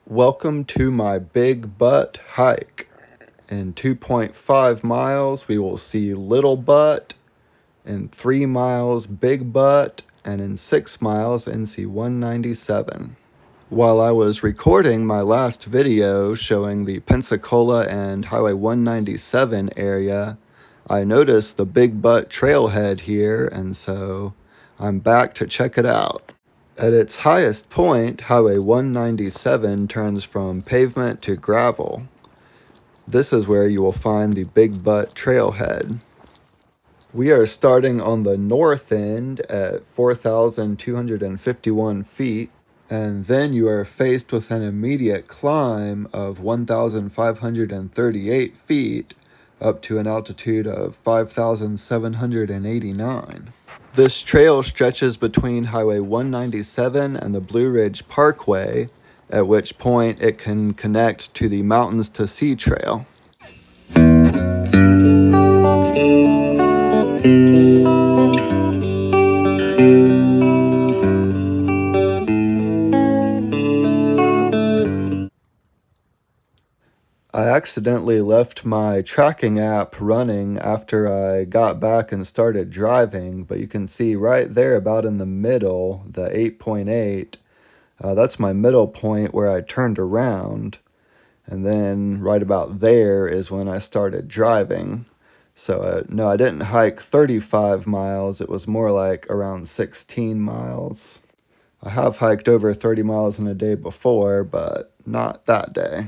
Welcome to my Big Butt hike. In 2.5 miles, we will see Little Butt. In 3 miles, Big Butt. And in 6 miles, NC 197. While I was recording my last video showing the Pensacola and Highway 197 area, I noticed the Big Butt trailhead here, and so I'm back to check it out. At its highest point, Highway 197 turns from pavement to gravel. This is where you will find the Big Butt trailhead. We are starting on the north end at 4,251 feet, and then you are faced with an immediate climb of 1,538 feet up to an altitude of 5,789. This trail stretches between Highway 197 and the Blue Ridge Parkway, at which point it can connect to the Mountains to Sea Trail. I accidentally left my tracking app running after I got back and started driving, but you can see right there about in the middle, the 8.8, that's my middle point where I turned around, and then right about there is when I started driving. So no, I didn't hike 35 miles, it was more like around 16 miles. I have hiked over 30 miles in a day before, but not that day.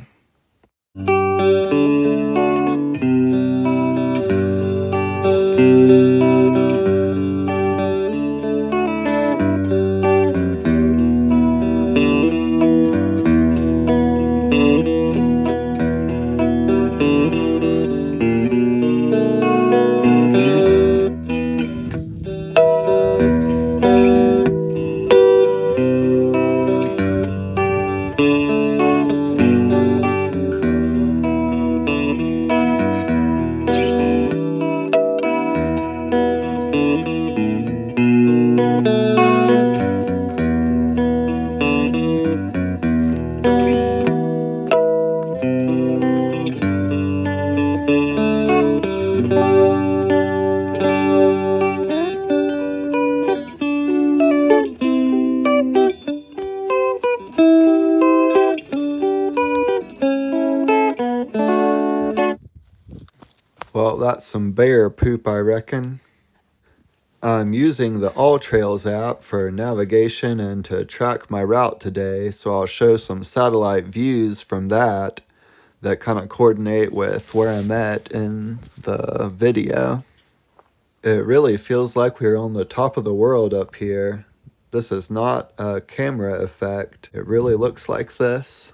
Well, that's some bear poop, I reckon. I'm using the All Trails app for navigation and to track my route today, so I'll show some satellite views from that kind of coordinate with where I'm at in the video. It really feels like we're on the top of the world up here. This is not a camera effect. It really looks like this.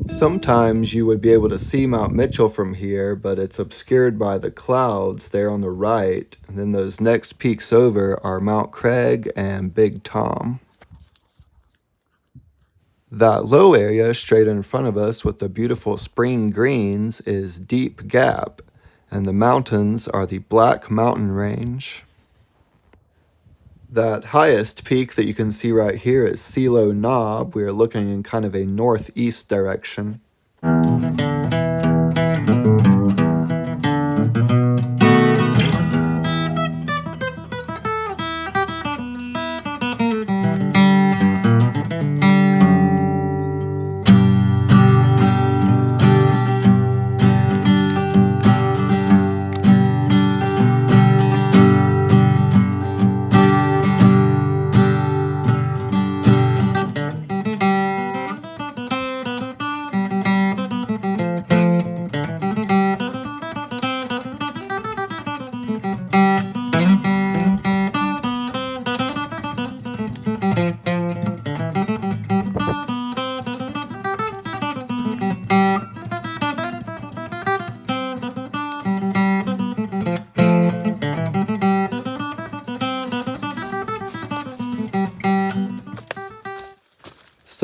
Sometimes you would be able to see Mount Mitchell from here, but it's obscured by the clouds there on the right, and then those next peaks over are Mount Craig and Big Tom. That low area straight in front of us with the beautiful spring greens is Deep Gap, and the mountains are the Black Mountain Range. That highest peak that you can see right here is Silo Knob. We are looking in kind of a northeast direction.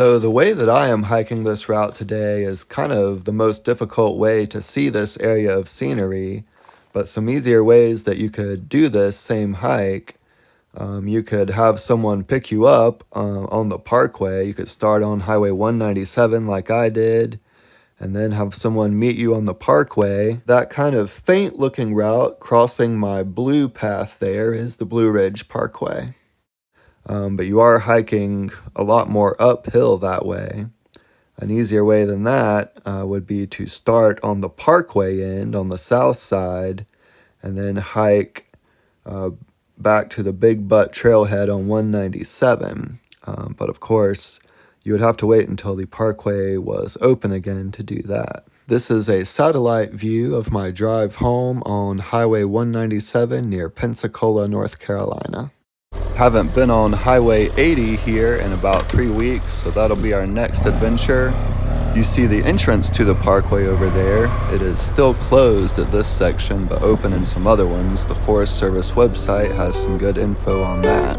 So the way that I am hiking this route today is kind of the most difficult way to see this area of scenery, but some easier ways that you could do this same hike. You could have someone pick you up on the parkway. You could start on Highway 197 like I did, and then have someone meet you on the parkway. That kind of faint looking route crossing my blue path there is the Blue Ridge Parkway. But you are hiking a lot more uphill that way. An easier way than that would be to start on the parkway end on the south side and then hike back to the Big Butt Trailhead on 197. But of course, you would have to wait until the parkway was open again to do that. This is a satellite view of my drive home on Highway 197 near Pensacola, North Carolina. Haven't been on Highway 80 here in about 3 weeks, so that'll be our next adventure. You see the entrance to the parkway over there. It is still closed at this section, but open in some other ones. The Forest Service website has some good info on that.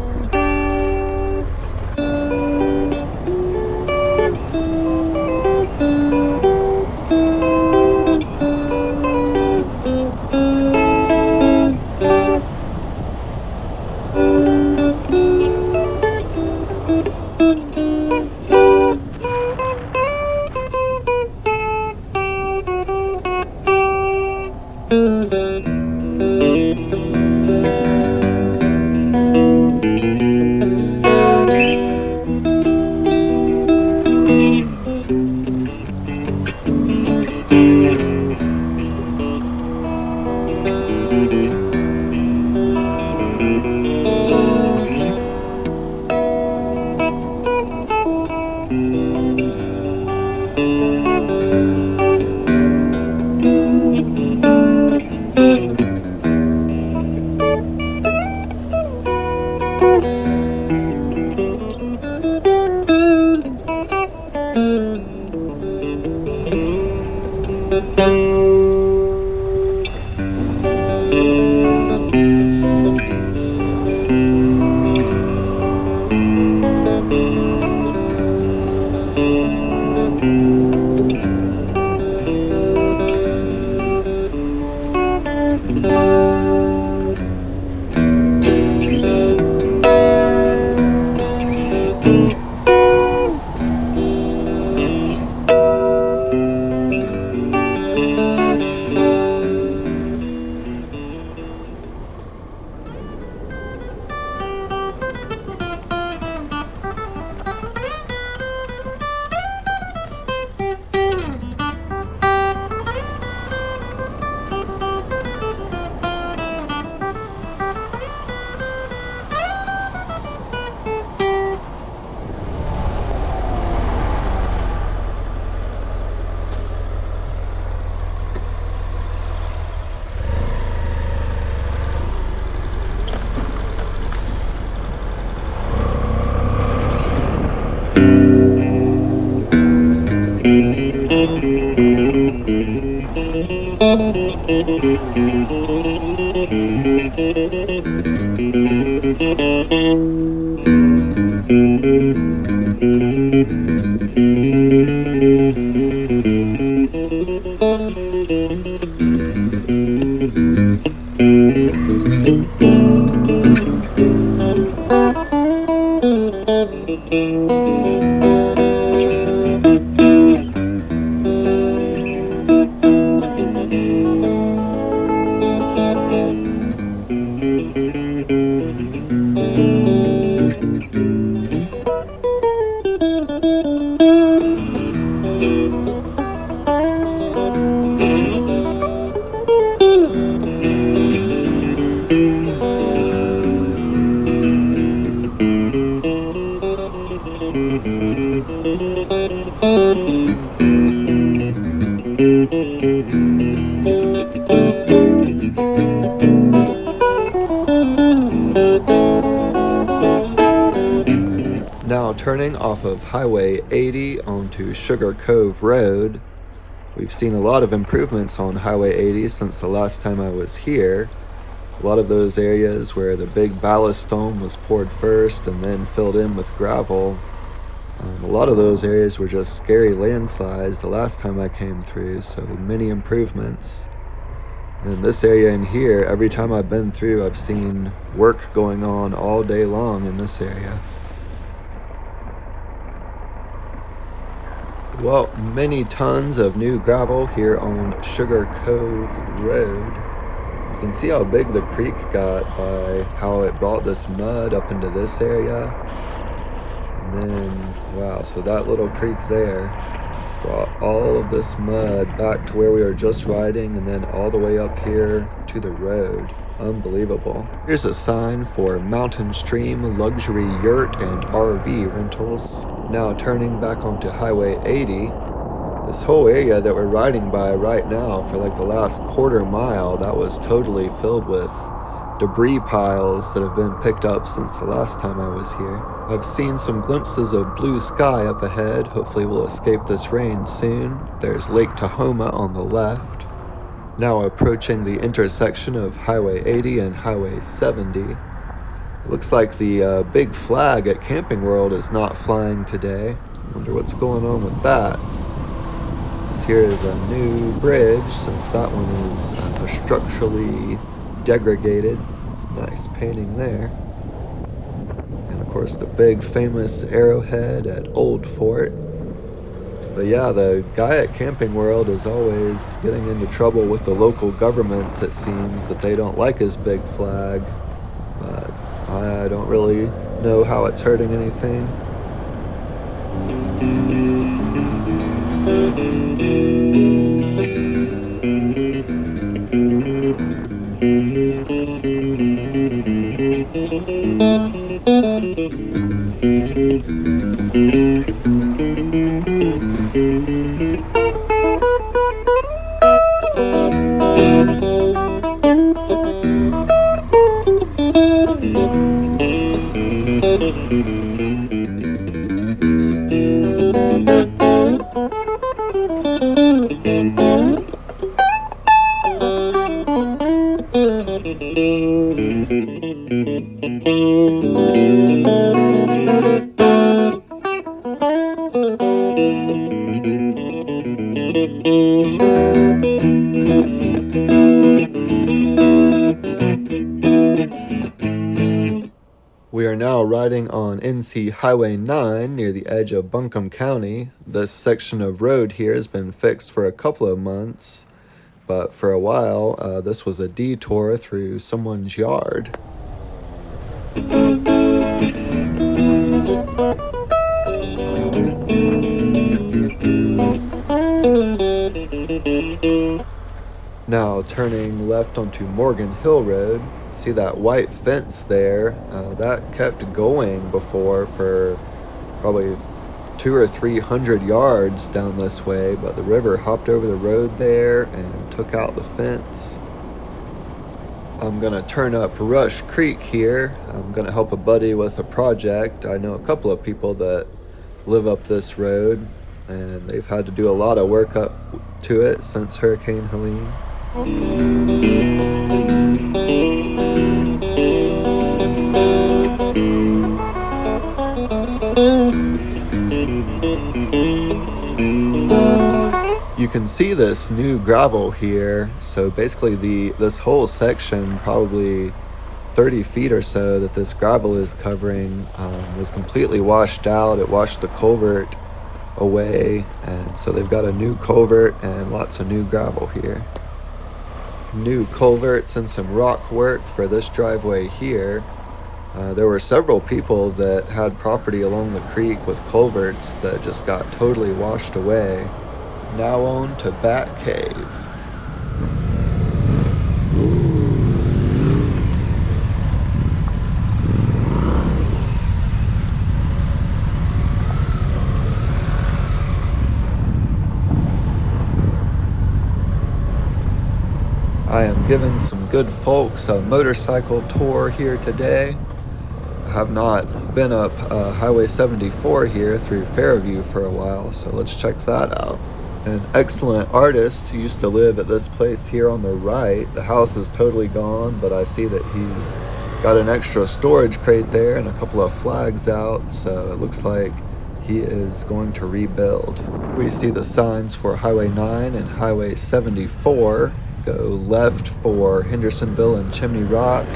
Now turning off of Highway 80 onto Sugar Cove Road. We've seen a lot of improvements on Highway 80 since the last time I was here. A lot of those areas where the big ballast stone was poured first and then filled in with gravel, A lot of those areas were just scary landslides the last time I came through, so many improvements. In this area in here, every time I've been through, I've seen work going on all day long in this area. Well, many tons of new gravel here on Sugar Cove Road. You can see how big the creek got by how it brought this mud up into this area. And then, wow, so that little creek there brought all of this mud back to where we were just riding and then all the way up here to the road. Unbelievable. Here's a sign for Mountain Stream Luxury Yurt and RV Rentals. Now turning back onto Highway 80, this whole area that we're riding by right now for like the last quarter mile, that was totally filled with debris piles that have been picked up since the last time I was here. I've seen some glimpses of blue sky up ahead. Hopefully we'll escape this rain soon. There's Lake Tahoma on the left. Now approaching the intersection of Highway 80 and Highway 70. It looks like the big flag at Camping World is not flying today. Wonder what's going on with that. This here is a new bridge since that one is structurally degraded. Nice painting there. And of course the big famous arrowhead at Old Fort. But yeah, the guy at Camping World is always getting into trouble with the local governments. It seems that they don't like his big flag, but I don't really know how it's hurting anything. We are now riding on NC Highway 9 near the edge of Buncombe County. This section of road here has been fixed for a couple of months, but for a while this was a detour through someone's yard. Now turning left onto Morgan Hill Road. See that white fence there? That kept going before for probably 200 or 300 yards down this way, but the river hopped over the road there and took out the fence. I'm gonna turn up Rush Creek here. I'm gonna help a buddy with a project. I know a couple of people that live up this road, and they've had to do a lot of work up to it since Hurricane Helene. You can see this new gravel here. So basically this whole section, probably 30 feet or so that this gravel is covering, was completely washed out. It washed the culvert away, and so they've got a new culvert and lots of new gravel here. New culverts and some rock work for this driveway here. There were several people that had property along the creek with culverts that just got totally washed away. Now on to Bat Cave. I am giving some good folks a motorcycle tour here today. I have not been up Highway 74 here through Fairview for a while, so let's check that out. An excellent artist who used to live at this place here on the right. The house is totally gone, but I see that he's got an extra storage crate there and a couple of flags out, so it looks like he is going to rebuild. We see the signs for Highway 9 and Highway 74 go left for Hendersonville and Chimney Rock,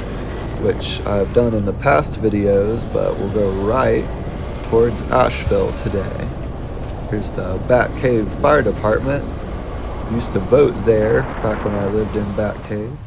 which I've done in the past videos, but we'll go right towards Asheville today. Here's the Bat Cave Fire Department. Used to vote there back when I lived in Bat Cave.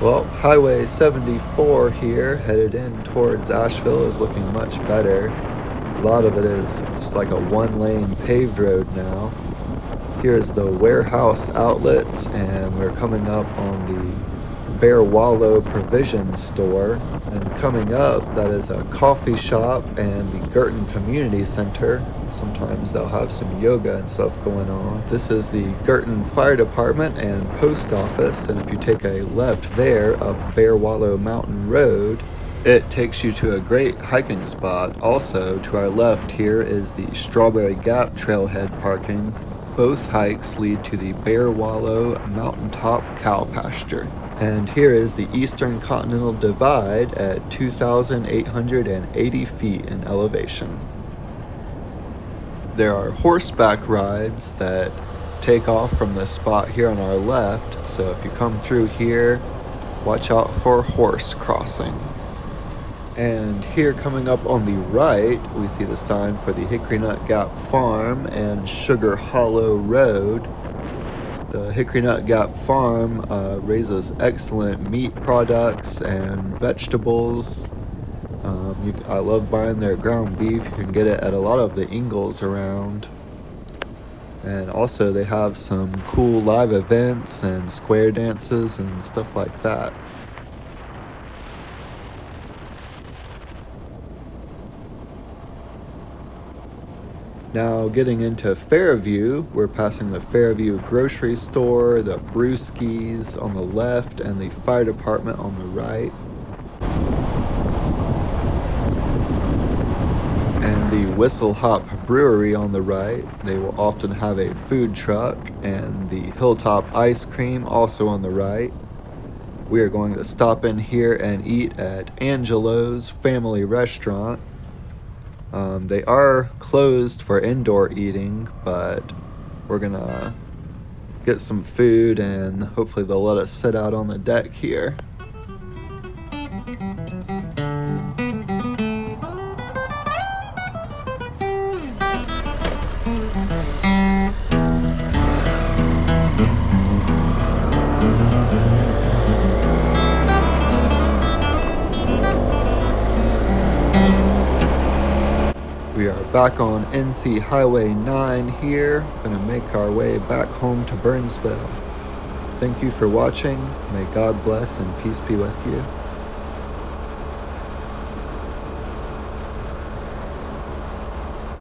Well, Highway 74 here, headed in towards Asheville, is looking much better. A lot of it is just like a one-lane paved road now. Here's the warehouse outlets, and we're coming up on the Bear Wallow Provision Store. And coming up, that is a coffee shop and the Girton Community Center. Sometimes they'll have some yoga and stuff going on. This is the Girton Fire Department and Post Office, and if you take a left there up Bear Wallow Mountain Road, it takes you to a great hiking spot. Also, to our left here is the Strawberry Gap Trailhead parking. Both hikes lead to the Bear Wallow Mountaintop Cow Pasture. And here is the Eastern Continental Divide at 2,880 feet in elevation. There are horseback rides that take off from this spot here on our left, so if you come through here, watch out for horse crossing. And here coming up on the right, we see the sign for the Hickory Nut Gap Farm and Sugar Hollow Road. The Hickory Nut Gap Farm raises excellent meat products and vegetables. I love buying their ground beef. You can get it at a lot of the Ingles around. And also they have some cool live events and square dances and stuff like that. Now getting into Fairview, we're passing the Fairview grocery store, the Brewskis on the left, and the fire department on the right. And the Whistle Hop Brewery on the right. They will often have a food truck, and the Hilltop Ice Cream also on the right. We are going to stop in here and eat at Angelo's Family Restaurant. They are closed for indoor eating, but we're gonna get some food and hopefully they'll let us sit out on the deck here. We are back on NC Highway 9 here, gonna make our way back home to Burnsville. Thank you for watching. May God bless and peace be with you.